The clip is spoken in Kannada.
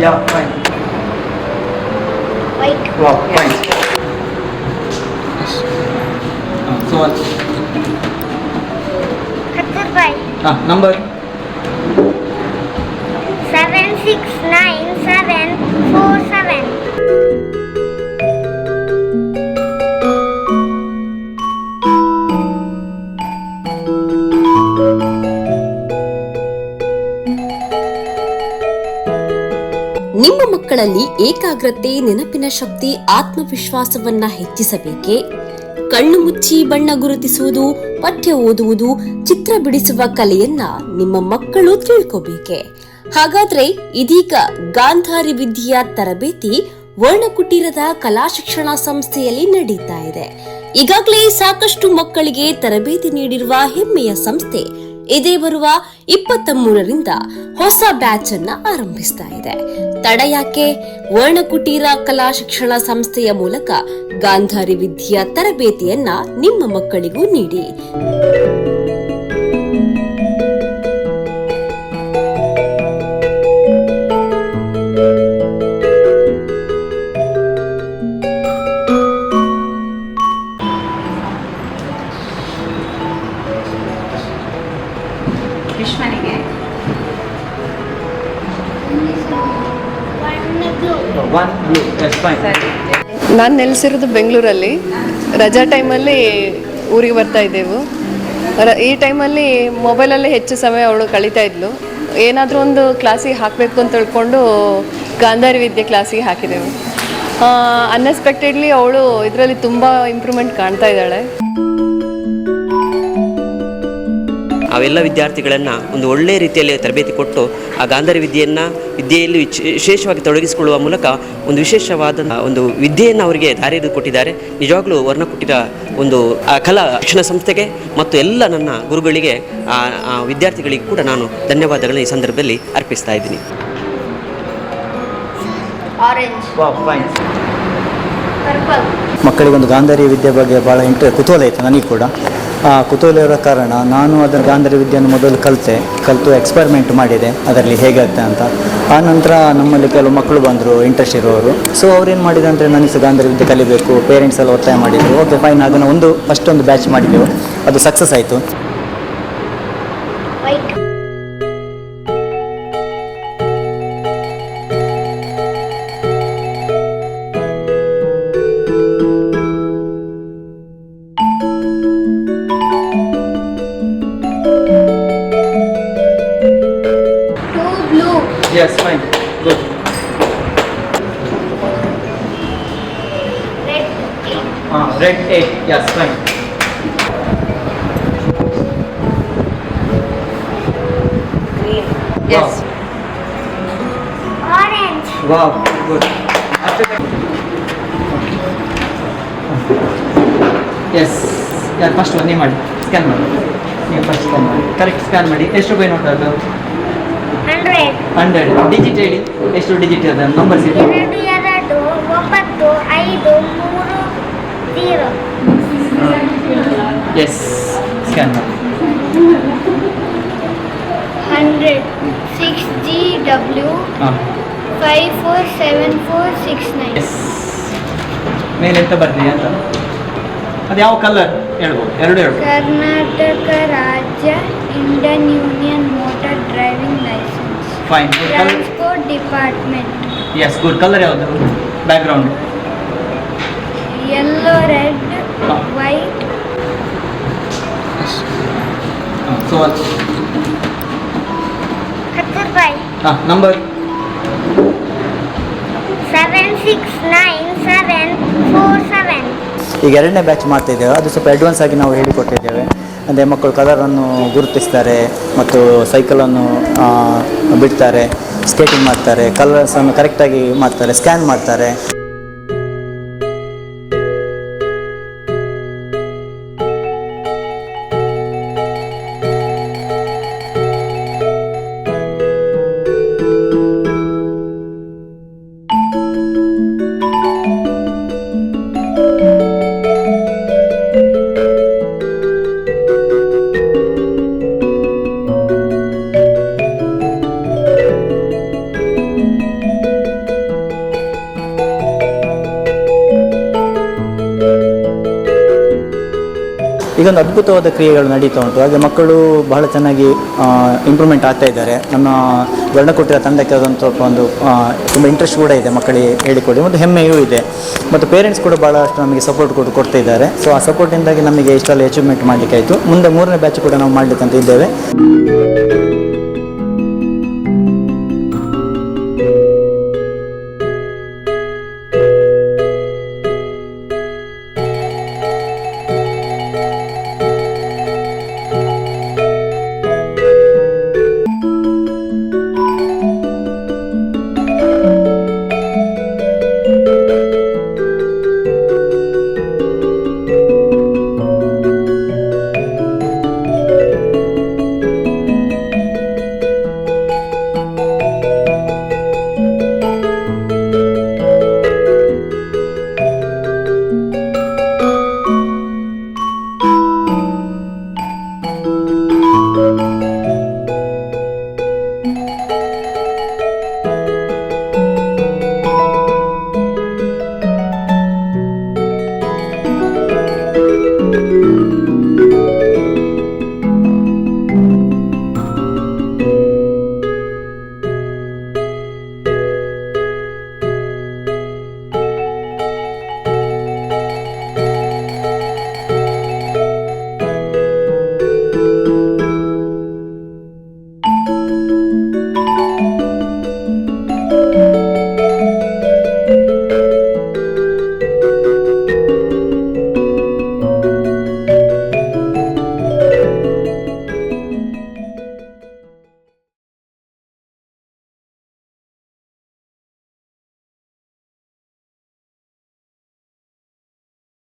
Yeah, fine. White. Wow, fine. So what? Katurbai. Number. 769747. ನಿಮ್ಮ ಮಕ್ಕಳಲ್ಲಿ ಏಕಾಗ್ರತೆ, ನೆನಪಿನ ಶಕ್ತಿ, ಆತ್ಮವಿಶ್ವಾಸವನ್ನ ಹೆಚ್ಚಿಸಬೇಕೇ? ಕಣ್ಣು ಮುಚ್ಚಿ ಬಣ್ಣ ಗುರುತಿಸುವುದು, ಪಠ್ಯ ಓದುವುದು, ಚಿತ್ರ ಬಿಡಿಸುವ ಕಲೆಯನ್ನ ನಿಮ್ಮ ಮಕ್ಕಳು ತಿಳ್ಕೋಬೇಕೆ? ಹಾಗಾದ್ರೆ ಇದೀಗ ಗಾಂಧಾರಿ ವಿದ್ಯೆಯ ತರಬೇತಿ ವರ್ಣಕುಟೀರದ ಕಲಾ ಶಿಕ್ಷಣ ಸಂಸ್ಥೆಯಲ್ಲಿ ನಡೀತಾ ಇದೆ. ಈಗಾಗಲೇ ಸಾಕಷ್ಟು ಮಕ್ಕಳಿಗೆ ತರಬೇತಿ ನೀಡಿರುವ ಹೆಮ್ಮೆಯ ಸಂಸ್ಥೆ ಇದೇ ಬರುವ 23ರಿಂದ ಹೊಸ ಬ್ಯಾಚ್ ಅನ್ನ ಆರಂಭಿಸ್ತಾ ಇದೆ. ತಡ ಯಾಕೆ? ವರ್ಣಕುಟೀರ ಕಲಾ ಶಿಕ್ಷಣ ಸಂಸ್ಥೆಯ ಮೂಲಕ ಗಾಂಧಾರಿ ವಿದ್ಯೆಯ ತರಬೇತಿಯನ್ನ ನಿಮ್ಮ ಮಕ್ಕಳಿಗೂ ನೀಡಿ. ವಿಶ್ವನಿಗೆ One blue. Yes, fine. ನಾನು ನೆಲೆಸಿರೋದು ಬೆಂಗಳೂರಲ್ಲಿ. ರಜಾ ಟೈಮಲ್ಲಿ ಊರಿಗೆ ಬರ್ತಾ ಇದ್ದೆವು. ಈ ಟೈಮಲ್ಲಿ ಮೊಬೈಲಲ್ಲೇ ಹೆಚ್ಚು ಸಮಯ ಅವಳು ಕಳೀತಾ ಇದ್ಲು. ಏನಾದರೂ ಒಂದು ಕ್ಲಾಸಿಗೆ ಹಾಕಬೇಕು ಅಂತ ತಿಳ್ಕೊಂಡು ಗಾಂಧಾರಿ ವಿದ್ಯೆ ಕ್ಲಾಸಿಗೆ ಹಾಕಿದೆವು. ಅನ್ಎಕ್ಸ್ಪೆಕ್ಟೆಡ್ಲಿ ಅವಳು ಇದರಲ್ಲಿ ತುಂಬ ಇಂಪ್ರೂವ್ಮೆಂಟ್ ಕಾಣ್ತಾ ಇದ್ದಾಳೆ. ಅವೆಲ್ಲ ವಿದ್ಯಾರ್ಥಿಗಳನ್ನು ಒಂದು ಒಳ್ಳೆಯ ರೀತಿಯಲ್ಲಿ ತರಬೇತಿ ಕೊಟ್ಟು ಆ ಗಾಂಧಾರಿ ವಿದ್ಯೆಯಲ್ಲಿ ವಿಶೇಷವಾಗಿ ತೊಡಗಿಸಿಕೊಳ್ಳುವ ಮೂಲಕ ಒಂದು ವಿಶೇಷವಾದ ಒಂದು ವಿದ್ಯೆಯನ್ನು ಅವರಿಗೆ ದಾರಿ ಕೊಟ್ಟಿದ್ದಾರೆ. ನಿಜವಾಗ್ಲೂ ವರ್ಣಕುಟೀರ ಒಂದು ಕಲಾ ಶಿಕ್ಷಣ ಸಂಸ್ಥೆಗೆ ಮತ್ತು ಎಲ್ಲ ನನ್ನ ಗುರುಗಳಿಗೆ ವಿದ್ಯಾರ್ಥಿಗಳಿಗೆ ಕೂಡ ನಾನು ಧನ್ಯವಾದಗಳನ್ನು ಈ ಸಂದರ್ಭದಲ್ಲಿ ಅರ್ಪಿಸ್ತಾ ಇದ್ದೀನಿ. Orange. Wow, fine. Purple. ಮಕ್ಕಳಿಗೊಂದು Gandhari ವಿದ್ಯೆ ಬಗ್ಗೆ ಭಾಳ ಕುತೂಹಲ ಇತ್ತು ನನಗೆ ಕೂಡ. ಆ ಕುತೂಹಲ ಇರೋ ಕಾರಣ ನಾನು ಅದರ ಗಾಂಧಾರಿ ವಿದ್ಯೆಯನ್ನು ಮೊದಲು ಕಲಿತು ಎಕ್ಸ್ಪರಿಮೆಂಟ್ ಮಾಡಿದೆ ಅದರಲ್ಲಿ ಹೇಗಾಗುತ್ತೆ ಅಂತ. ಆ ನಂತರ ನಮ್ಮಲ್ಲಿ ಕೆಲವು ಮಕ್ಕಳು ಬಂದರು ಇಂಟ್ರೆಸ್ಟ್ ಇರೋರು. ಸೊ ಅವ್ರೇನು ಮಾಡಿದೆ ಅಂದರೆ ನನಗೆ ಗಾಂಧಾರಿ ವಿದ್ಯೆ ಕಲಿಬೇಕು, ಪೇರೆಂಟ್ಸ್ ಎಲ್ಲ ಒತ್ತಾಯ ಮಾಡಿದರು. ಓಕೆ ಫೈನ್, ಅದನ್ನು ಫಸ್ಟ್ ಒಂದು ಬ್ಯಾಚ್ ಮಾಡಿದ್ದೆವು, ಅದು ಸಕ್ಸಸ್ ಆಯಿತು. White. Yes, fine. Good. Red. Red 8. Yes, fine. green. Wow. Yes. Orange. Wow, good. After that. Yes. Yeah, first one ನೀವು ಮಾಡಿ. ಸ್ಕ್ಯಾನ್ ಮಾಡಿ. ನೀವು ಫಸ್ಟ್ ಸ್ಕ್ಯಾನ್ ಮಾಡಿ. ಕರೆಕ್ಟ್ ಸ್ಕ್ಯಾನ್ ಮಾಡಿ. ಎಷ್ಟು ರೂಪಾಯಿ ನೋಟ್ ಅದು? 100. 100. ಡಿಜಿಟ್ ಹೇಳಿ. ಎಷ್ಟು ಡಿಜಿಟ್ ಇದೆ? ನಂಬರ್ಸ್ ಹೇಳಿ. 2 2 9 5 3 0. ಎಸ್, ಸ್ಕ್ಯಾನ್ ಮಾಡಿ. 100. 6GW 547469. ಎಸ್. ಮೇಲೆ ಎಂತ ಬರ್ತೀವಿ ಅಂತ? ಅದು ಯಾವ ಕಲರ್ ಹೇಳ್ಬೋದು? ಎರಡು ಹೇಳ್ಬೋದು. ಕರ್ನಾಟಕ ರಾಜ್ಯ Indian union motor driving licence. Fine. Good colour. Transport department. Yes, good colour ಯಾವುದು? Background. Yellow, red, white. So ಕತ್ತೂರ್ಬಾಯಿ. ನಂಬರ್ 769747. ಈಗ ಎರಡನೇ ಬ್ಯಾಚ್ ಮಾಡ್ತಾಯಿದ್ದೇವೆ. ಅದು ಸ್ವಲ್ಪ ಅಡ್ವಾನ್ಸ್ ಆಗಿ ನಾವು ಹೇಳಿಕೊಟ್ಟಿದ್ದೇವೆ. ಅಂದರೆ ಮಕ್ಕಳು ಕಲರನ್ನು ಗುರುತಿಸ್ತಾರೆ ಮತ್ತು ಸೈಕಲನ್ನು ಬಿಡ್ತಾರೆ, ಸ್ಕೇಟಿಂಗ್ ಮಾಡ್ತಾರೆ, ಕಲರ್ಸನ್ನು ಕರೆಕ್ಟಾಗಿ ಮಾಡ್ತಾರೆ, ಸ್ಕ್ಯಾನ್ ಮಾಡ್ತಾರೆ. ಇದೊಂದು ಅದ್ಭುತವಾದ ಕ್ರಿಯೆಗಳು ನಡೀತಾ ಉಂಟು. ಹಾಗೆ ಮಕ್ಕಳು ಬಹಳ ಚೆನ್ನಾಗಿ ಇಂಪ್ರೂವ್ಮೆಂಟ್ ಆಗ್ತಾ ಇದ್ದಾರೆ. ನಮ್ಮ ವರ್ಣಕುಟೀರ ತಂಡಕ್ಕೆ ಅದೊಂದು ಸ್ವಲ್ಪ ಒಂದು ತುಂಬ ಇಂಟ್ರೆಸ್ಟ್ ಕೂಡ ಇದೆ ಮಕ್ಕಳಿಗೆ ಹೇಳಿಕೊಡಿ, ಮತ್ತು ಹೆಮ್ಮೆಯೂ ಇದೆ. ಮತ್ತು ಪೇರೆಂಟ್ಸ್ ಕೂಡ ಭಾಳಷ್ಟು ನಮಗೆ ಸಪೋರ್ಟ್ ಕೊಡ್ತಾ ಇದ್ದಾರೆ. ಸೊ ಆ ಸಪೋರ್ಟಿಂದಾಗಿ ನಮಗೆ ಇಷ್ಟೆಲ್ಲ ಅಚೀವ್ಮೆಂಟ್ ಮಾಡಲಿಕ್ಕೆ ಆಯಿತು. ಮುಂದೆ 3ನೇ ಬ್ಯಾಚ್ ಕೂಡ ನಾವು ಮಾಡಲಿಕ್ಕಂತ ಇದ್ದೇವೆ.